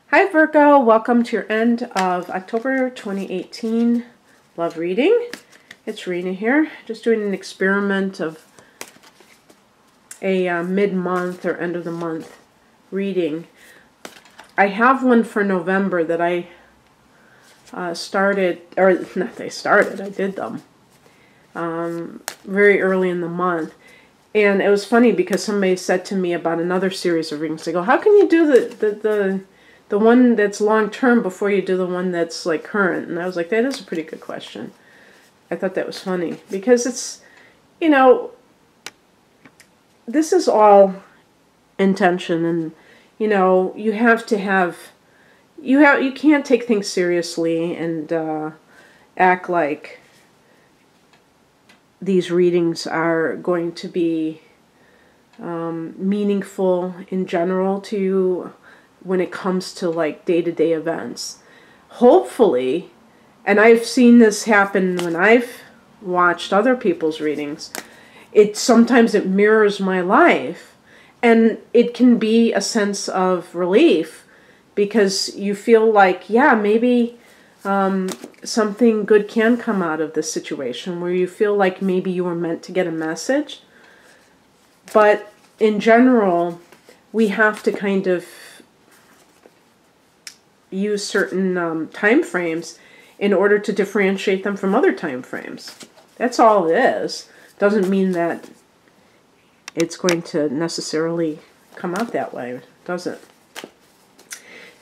Hi Virgo, welcome to your end of October 2018 love reading. It's Rena here, just doing an experiment of a mid-month or end of the month reading. I have one for November that I started, or not they started, I did them very early in the month. And it was funny because somebody said to me about another series of readings. They go, how can you do the one that's long-term before you do the one that's like current? And I was like, that is a pretty good question. I thought that was funny because it's, you know, this is all intention, and you know, you have to have, you can't take things seriously and act like these readings are going to be meaningful in general to you when it comes to like day-to-day events. Hopefully, and I've seen this happen when I've watched other people's readings, sometimes it mirrors my life, and it can be a sense of relief because you feel like, yeah, maybe something good can come out of this situation, where you feel like maybe you were meant to get a message. But in general, we have to kind of use certain time frames in order to differentiate them from other time frames. That's all it is. Doesn't mean that it's going to necessarily come out that way, does it?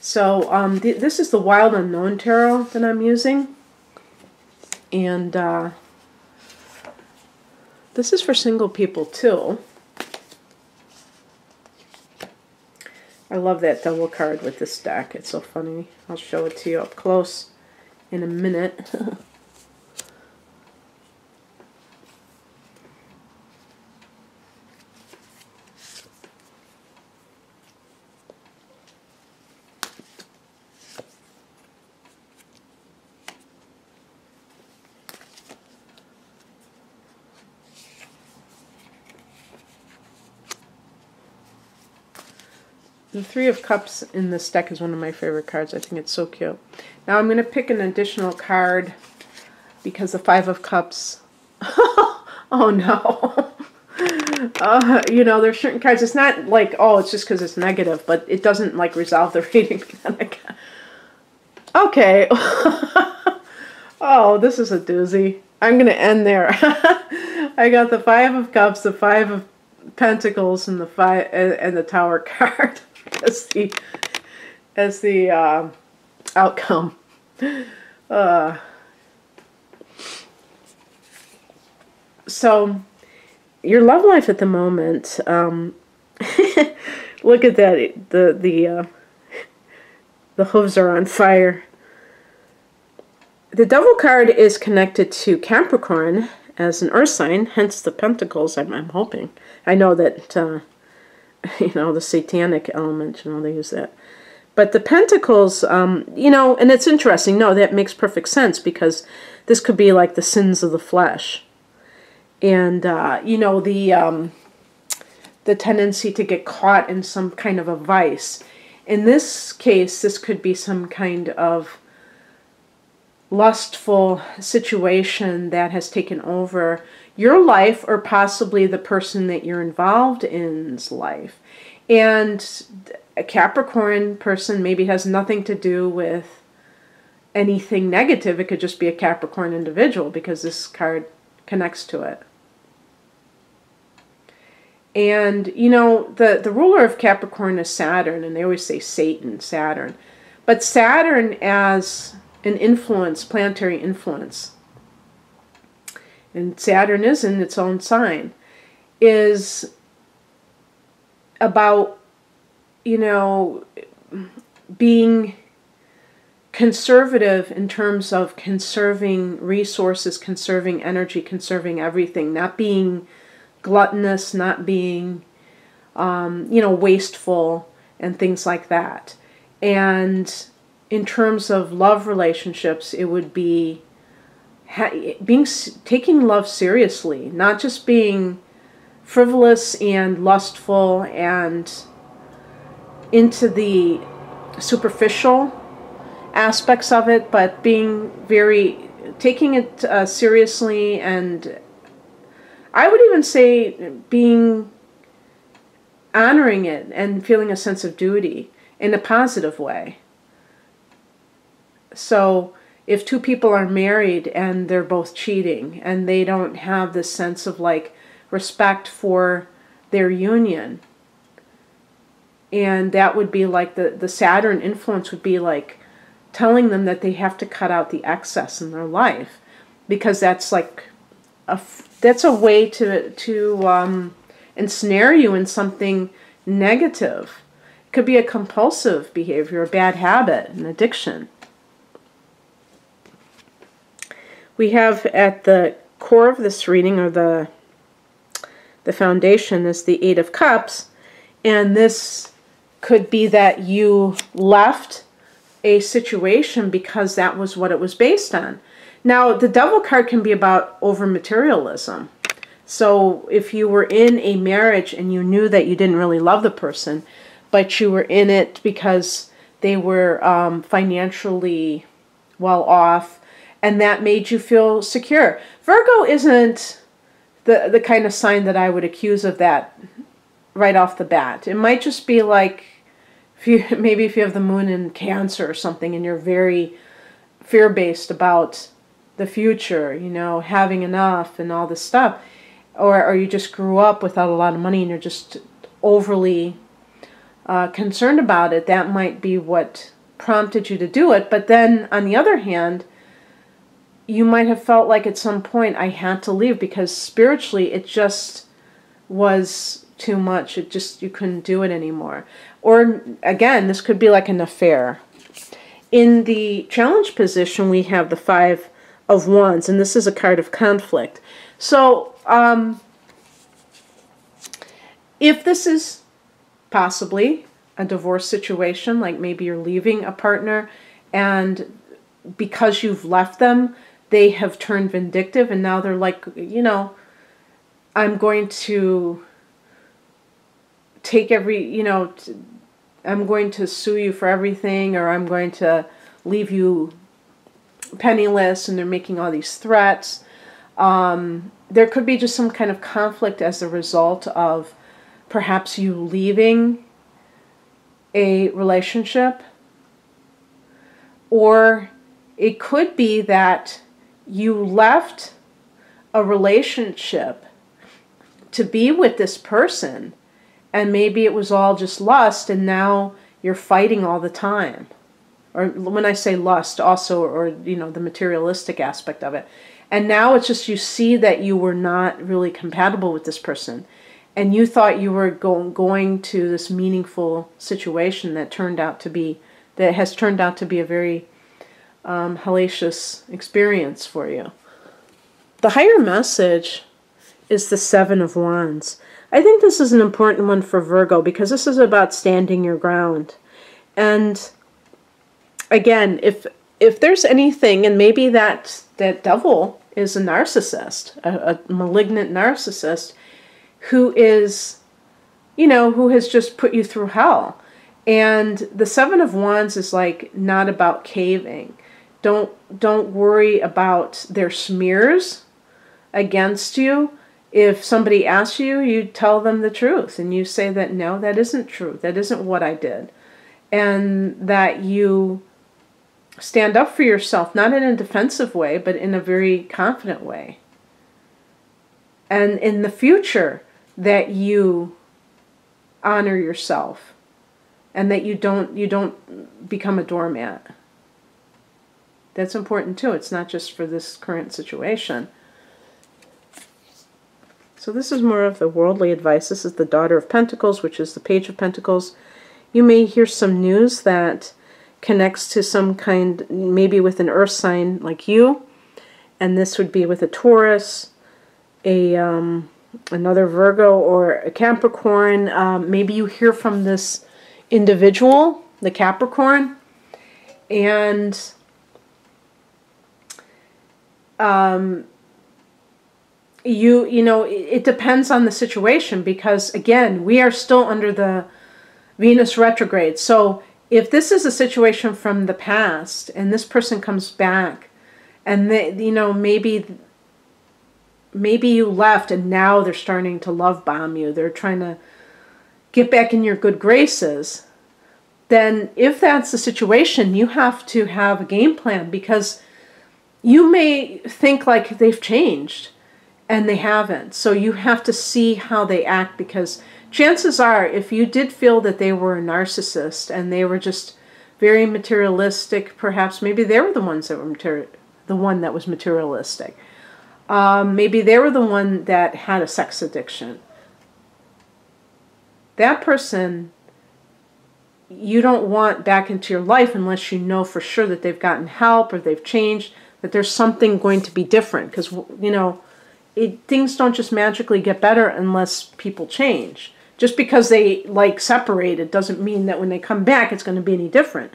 So this is the Wild Unknown Tarot that I'm using. And this is for single people too. I love that double card with this deck. It's so funny. I'll show it to you up close in a minute. The Three of Cups in this deck is one of my favorite cards. I think it's so cute. Now I'm going to pick an additional card because the Five of Cups... oh no. You know, there's certain cards. It's not like, oh, it's just because it's negative, but it doesn't like resolve the reading. Okay. Oh, this is a doozy. I'm going to end there. I got the Five of Cups, the Five of Pentacles, and the Tower card as the outcome. So your love life at the moment, look at that, the hooves are on fire. The Devil card is connected to Capricorn as an earth sign, hence the Pentacles. I'm hoping. I know that you know, the satanic element, you know, they use that. But the Pentacles, you know, and it's interesting. No, that makes perfect sense because this could be like the sins of the flesh. And, you know, the tendency to get caught in some kind of a vice. In this case, this could be some kind of lustful situation that has taken over your life, or possibly the person that you're involved in's life. And a Capricorn person maybe has nothing to do with anything negative. It could just be a Capricorn individual because this card connects to it. And, you know, the ruler of Capricorn is Saturn, and they always say Satan, Saturn. But Saturn as an influence, planetary influence, and Saturn is in its own sign, is about, you know, being conservative in terms of conserving resources, conserving energy, conserving everything, not being gluttonous, not being, you know, wasteful and things like that. And in terms of love relationships, it would be taking love seriously, not just being frivolous and lustful and into the superficial aspects of it, but taking it seriously, and I would even say honoring it and feeling a sense of duty in a positive way. So if two people are married and they're both cheating and they don't have this sense of like respect for their union, and that would be like the Saturn influence would be like telling them that they have to cut out the excess in their life, because that's like that's a way to ensnare you in something negative. It could be a compulsive behavior, a bad habit, an addiction. We have at the core of this reading, or the foundation, is the Eight of Cups, and this could be that you left a situation because that was what it was based on. Now, the Devil card can be about over-materialism. So if you were in a marriage and you knew that you didn't really love the person, but you were in it because they were financially well off, and that made you feel secure. Virgo isn't the kind of sign that I would accuse of that right off the bat. It might just be like, maybe if you have the moon in Cancer or something and you're very fear-based about the future, you know, having enough and all this stuff, or you just grew up without a lot of money and you're just overly concerned about it, that might be what prompted you to do it. But then, on the other hand, you might have felt like at some point, I had to leave because spiritually it just was too much. You couldn't do it anymore. Or again, this could be like an affair. In the challenge position, we have the Five of Wands, and this is a card of conflict. So, if this is possibly a divorce situation, like maybe you're leaving a partner, and because you've left them, they have turned vindictive, and now they're like, you know, I'm going to take I'm going to sue you for everything, or I'm going to leave you penniless, and they're making all these threats. There could be just some kind of conflict as a result of perhaps you leaving a relationship, or it could be that you left a relationship to be with this person, and maybe it was all just lust, and now you're fighting all the time. Or when I say lust, also, or, you know, the materialistic aspect of it. And now it's just you see that you were not really compatible with this person, and you thought you were going to this meaningful situation that has turned out to be a very hellacious experience for you. The higher message is the Seven of Wands. I think this is an important one for Virgo because this is about standing your ground. And again, if there's anything, and maybe that devil is a narcissist, a malignant narcissist who is, you know, who has just put you through hell. And the Seven of Wands is like not about caving. Don't worry about their smears against you. If somebody asks you, you tell them the truth, and you say that, no, that isn't true. That isn't what I did. And that you stand up for yourself, not in a defensive way, but in a very confident way. And in the future, that you honor yourself, and that you don't become a doormat. That's important too. It's not just for this current situation. So this is more of the worldly advice. This is the Daughter of Pentacles, which is the Page of Pentacles. You may hear some news that connects to some kind, maybe with an earth sign like you, and this would be with a Taurus, another Virgo, or a Capricorn. Maybe you hear from this individual, the Capricorn, and you know, it depends on the situation, because again, we are still under the Venus retrograde. So if this is a situation from the past and this person comes back and they, you know, maybe you left and now they're starting to love bomb you, they're trying to get back in your good graces, then if that's the situation, you have to have a game plan, because you may think like they've changed and they haven't. So you have to see how they act, because chances are, if you did feel that they were a narcissist and they were just very materialistic, perhaps maybe they were the ones that were the one that was materialistic. Maybe they were the one that had a sex addiction. That person you don't want back into your life unless you know for sure that they've gotten help or they've changed, that there's something going to be different. Because, you know, things don't just magically get better unless people change. Just because they, like, separated doesn't mean that when they come back it's going to be any different.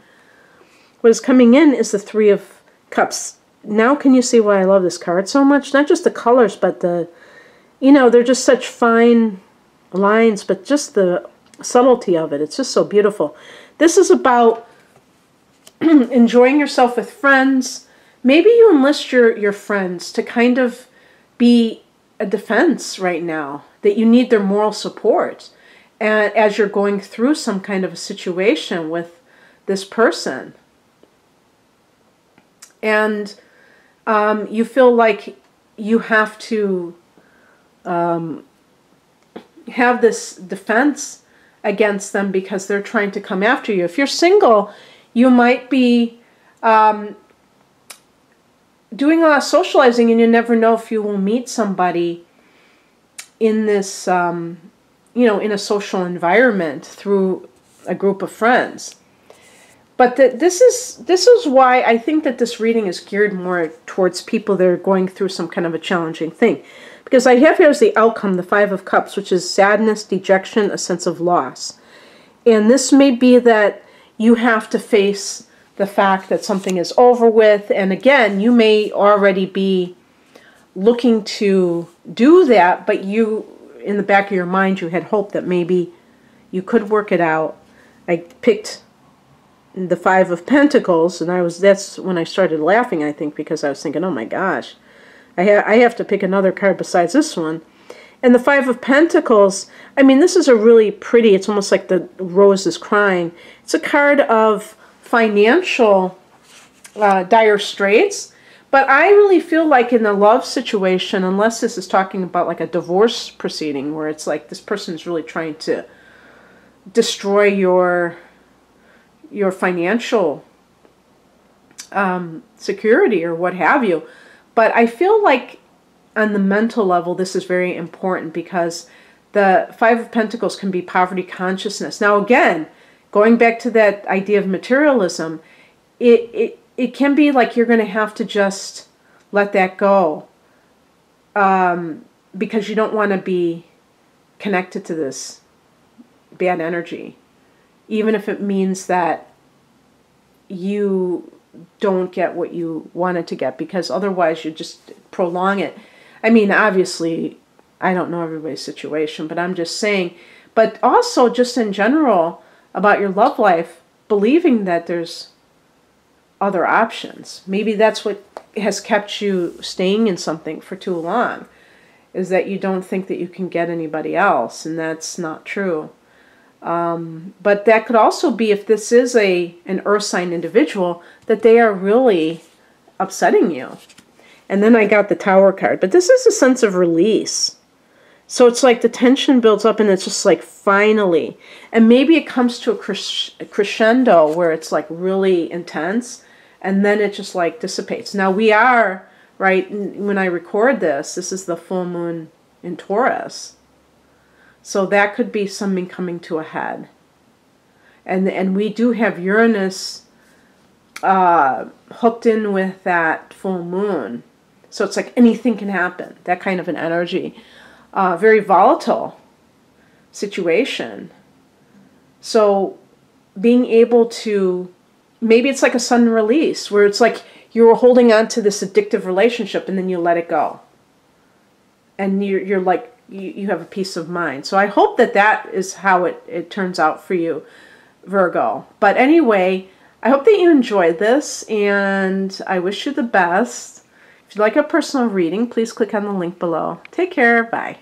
What is coming in is the Three of Cups. Now can you see why I love this card so much? Not just the colors, but the, you know, they're just such fine lines, but just the subtlety of it. It's just so beautiful. This is about enjoying yourself with friends. Maybe you enlist your friends to kind of be a defense right now, that you need their moral support, and as you're going through some kind of a situation with this person, and you feel like you have to have this defense against them because they're trying to come after you. If you're single, you might be doing a lot of socializing, and you never know if you will meet somebody in this, you know, in a social environment through a group of friends. But this is why I think that this reading is geared more towards people that are going through some kind of a challenging thing. Because I have here as the outcome, the Five of Cups, which is sadness, dejection, a sense of loss. And this may be that you have to face the fact that something is over with. And again, you may already be looking to do that, but you, in the back of your mind, you had hoped that maybe you could work it out. I picked the Five of Pentacles, and that's when I started laughing, I think, because I was thinking, oh my gosh, I have to pick another card besides this one. And the Five of Pentacles, I mean, this is a really pretty, it's almost like the rose is crying. It's a card of financial dire straits, but I really feel like in a love situation, unless this is talking about like a divorce proceeding where it's like this person is really trying to destroy your financial security or what have you. But I feel like on the mental level, this is very important, because the Five of Pentacles can be poverty consciousness. Now, again, going back to that idea of materialism, it can be like you're going to have to just let that go, because you don't want to be connected to this bad energy, even if it means that you don't get what you wanted to get, because otherwise you just prolong it. I mean, obviously, I don't know everybody's situation, but I'm just saying, but also just in general about your love life, believing that there's other options. Maybe that's what has kept you staying in something for too long, is that you don't think that you can get anybody else, and that's not true. But that could also be, if this is an earth sign individual, that they are really upsetting you. And then I got the Tower card. But this is a sense of release. So it's like the tension builds up and it's just like finally. And maybe it comes to a crescendo where it's like really intense. And then it just like dissipates. Now we are, right, when I record this, this is the full moon in Taurus. So that could be something coming to a head. And we do have Uranus hooked in with that full moon. So it's like anything can happen. That kind of an energy. Very volatile situation. So being able to, maybe it's like a sudden release where it's like you were holding on to this addictive relationship and then you let it go. And you're like, you have a peace of mind. So I hope that that is how it turns out for you. Virgo. But anyway, I hope that you enjoyed this, and I wish you the best. If you'd like a personal reading, please click on the link below. Take care. Bye.